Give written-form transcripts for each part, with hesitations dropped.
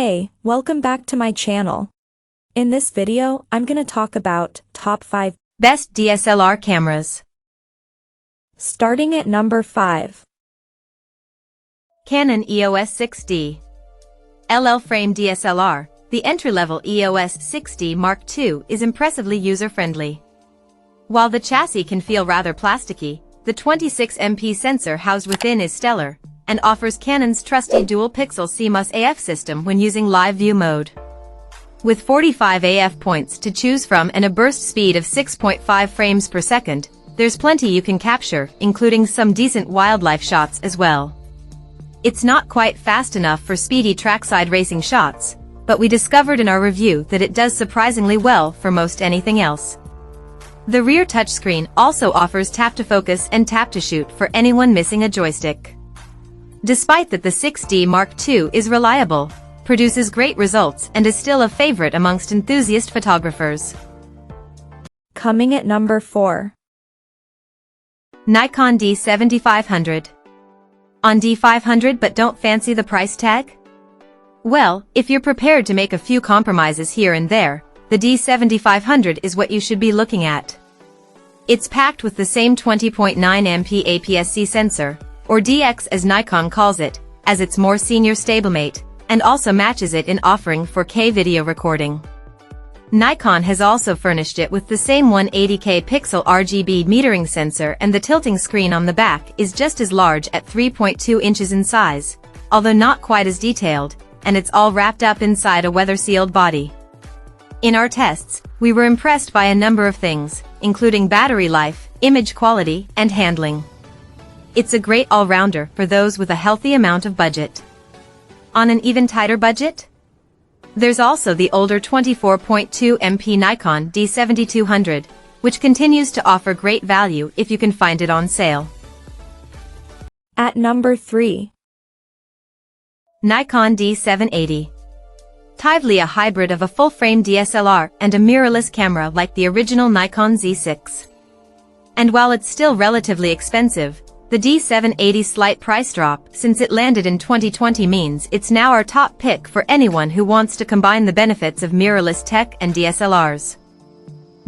Hey, welcome back to my channel. In this video, I'm gonna talk about top 5 best DSLR cameras. Starting at number 5. Canon EOS 6D. LL frame DSLR, the entry-level EOS 6D Mark II is impressively user-friendly. While the chassis can feel rather plasticky, the 26MP sensor housed within is stellar, and offers Canon's trusty dual-pixel CMOS AF system when using live view mode. With 45 AF points to choose from and a burst speed of 6.5 frames per second, there's plenty you can capture, including some decent wildlife shots as well. It's not quite fast enough for speedy trackside racing shots, but we discovered in our review that it does surprisingly well for most anything else. The rear touchscreen also offers tap-to-focus and tap-to-shoot for anyone missing a joystick. Despite that, the 6D Mark II is reliable, produces great results, and is still a favorite amongst enthusiast photographers. Coming at number 4. Nikon D7500. On D500 but don't fancy the price tag? Well, if you're prepared to make a few compromises here and there, the D7500 is what you should be looking at. It's packed with the same 20.9MP APS-C sensor, or DX as Nikon calls it, as its more senior stablemate, and also matches it in offering 4K video recording. Nikon has also furnished it with the same 180K pixel RGB metering sensor, and the tilting screen on the back is just as large at 3.2 inches in size, although not quite as detailed, and it's all wrapped up inside a weather-sealed body. In our tests, we were impressed by a number of things, including battery life, image quality, and handling. It's a great all-rounder for those with a healthy amount of budget. On an even tighter budget? There's also the older 24.2MP Nikon D7200, which continues to offer great value if you can find it on sale. At number 3. Nikon D780. Totally a hybrid of a full-frame DSLR and a mirrorless camera like the original Nikon Z6. And while it's still relatively expensive, the D780's slight price drop since it landed in 2020 means it's now our top pick for anyone who wants to combine the benefits of mirrorless tech and DSLRs.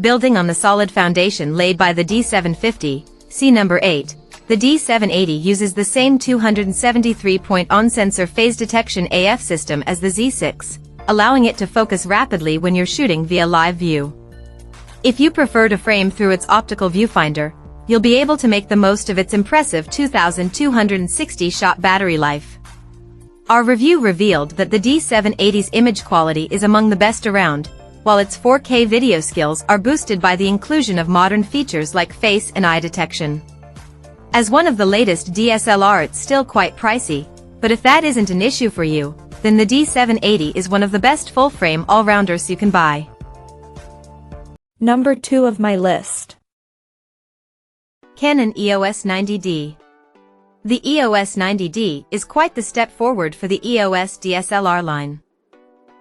Building on the solid foundation laid by the D750, see number 8, the D780 uses the same 273-point on-sensor phase detection AF system as the Z6, allowing it to focus rapidly when you're shooting via live view. If you prefer to frame through its optical viewfinder, you'll be able to make the most of its impressive 2,260-shot battery life. Our review revealed that the D780's image quality is among the best around, while its 4K video skills are boosted by the inclusion of modern features like face and eye detection. As one of the latest DSLR, it's still quite pricey, but if that isn't an issue for you, then the D780 is one of the best full-frame all-rounders you can buy. Number 2 of my list. Canon EOS 90D. The EOS 90D is quite the step forward for the EOS DSLR line.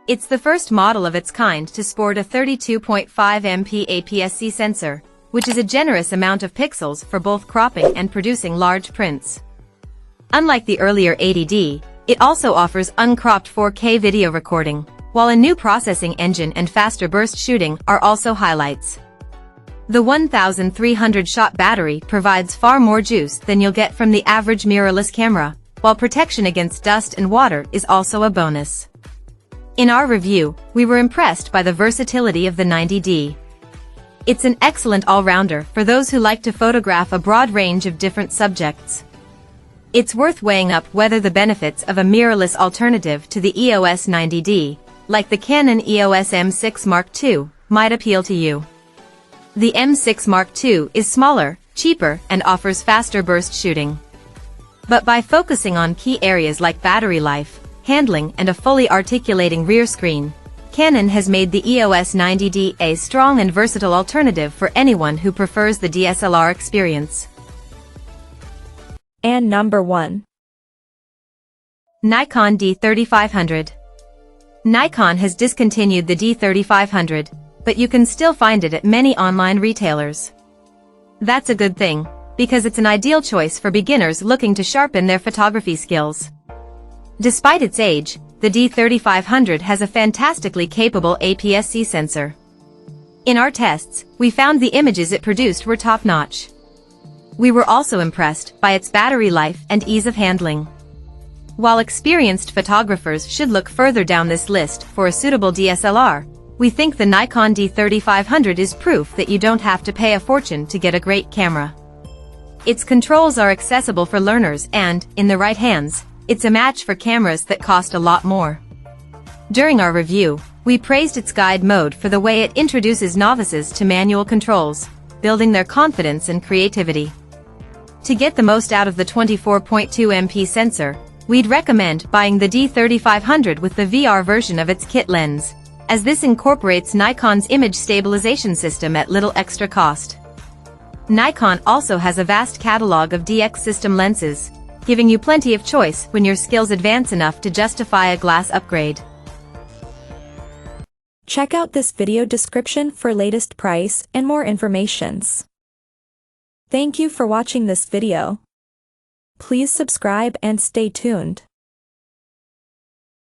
It's the first model of its kind to sport a 32.5MP APS-C sensor, which is a generous amount of pixels for both cropping and producing large prints. Unlike the earlier 80D, it also offers uncropped 4K video recording, while a new processing engine and faster burst shooting are also highlights. The 1,300-shot battery provides far more juice than you'll get from the average mirrorless camera, while protection against dust and water is also a bonus. In our review, we were impressed by the versatility of the 90D. It's an excellent all-rounder for those who like to photograph a broad range of different subjects. It's worth weighing up whether the benefits of a mirrorless alternative to the EOS 90D, like the Canon EOS M6 Mark II, might appeal to you. The M6 Mark II is smaller, cheaper, and offers faster burst shooting. But by focusing on key areas like battery life, handling, and a fully articulating rear screen, Canon has made the EOS 90D a strong and versatile alternative for anyone who prefers the DSLR experience. And number 1. Nikon D3500. Nikon has discontinued the D3500, but you can still find it at many online retailers. That's a good thing, because it's an ideal choice for beginners looking to sharpen their photography skills. Despite its age, the D3500 has a fantastically capable APS-C sensor. In our tests, we found the images it produced were top-notch. We were also impressed by its battery life and ease of handling. While experienced photographers should look further down this list for a suitable DSLR, we think the Nikon D3500 is proof that you don't have to pay a fortune to get a great camera. Its controls are accessible for learners and, in the right hands, it's a match for cameras that cost a lot more. During our review, we praised its guide mode for the way it introduces novices to manual controls, building their confidence and creativity. To get the most out of the 24.2 MP sensor, we'd recommend buying the D3500 with the VR version of its kit lens, as this incorporates Nikon's image stabilization system at little extra cost. Nikon also has a vast catalog of DX system lenses, giving you plenty of choice when your skills advance enough to justify a glass upgrade. Check out this video description for latest price and more informations. Thank you for watching this video. Please subscribe and stay tuned.